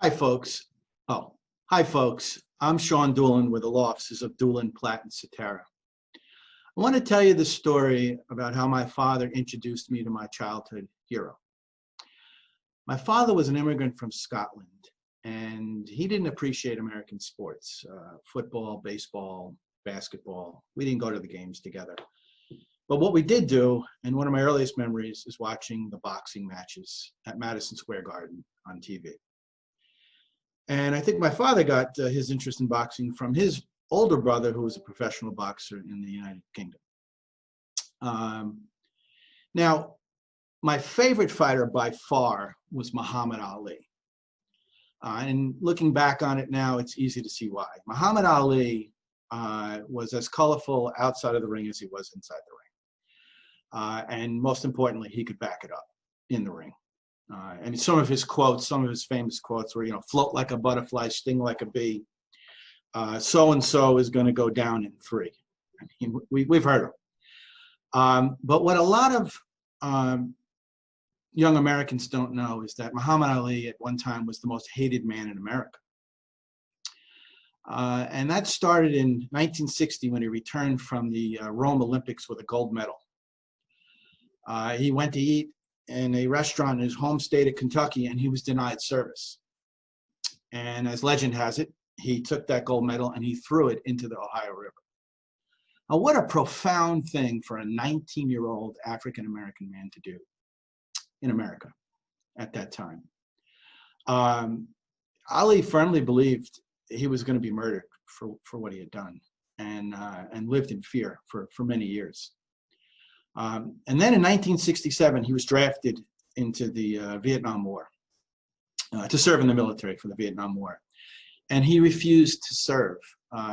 Hi, folks. Oh, hi, folks. I'm Sean Doolin with the law offices of Doolin, Platt, and Cetera. I want to tell you the story about how my father introduced me to my childhood hero. My father was an immigrant from Scotland, and he didn't appreciate American sports, football, baseball, basketball. We didn't go to the games together. But what we did do, and one of my earliest memories, is watching the boxing matches at Madison Square Garden on TV. And I think my father got his interest in boxing from his older brother, who was a professional boxer in the United Kingdom. Now, my favorite fighter by far was Muhammad Ali. And looking back on it now, it's easy to see why. Muhammad Ali was as colorful outside of the ring as he was inside the ring. And most importantly, he could back it up in the ring. And some of his quotes, some of his famous quotes were, float like a butterfly, sting like a bee. So-and-so is going to go down in 3. I mean, we've heard them. But what a lot of young Americans don't know is that Muhammad Ali at one time was the most hated man in America. And that started in 1960 when he returned from the Rome Olympics with a gold medal. He went to eat in a restaurant in his home state of Kentucky, and he was denied service. And as legend has it, he took that gold medal and he threw it into the Ohio River. Now, what a profound thing for a 19-year-old African-American man to do in America at that time. Ali firmly believed he was going to be murdered for what he had done, and lived in fear for many years. And then in 1967, he was drafted into the Vietnam War to serve in the military for the Vietnam War. And he refused to serve.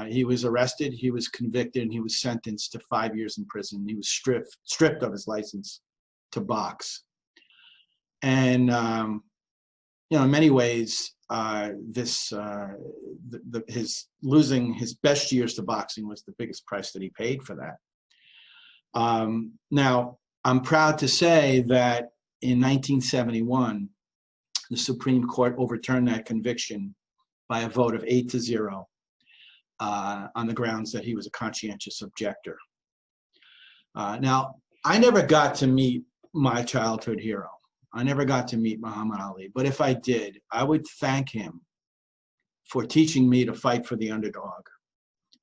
He was arrested, he was convicted, and he was sentenced to 5 years in prison. He was stripped of his license to box. And in many ways, his losing his best years to boxing was the biggest price that he paid for that. Now, I'm proud to say that in 1971, the Supreme Court overturned that conviction by a vote of 8-0 on the grounds that he was a conscientious objector. Now, I never got to meet my childhood hero. I never got to meet Muhammad Ali, but if I did, I would thank him for teaching me to fight for the underdog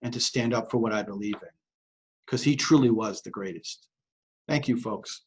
and to stand up for what I believe in, because he truly was the greatest. Thank you, folks.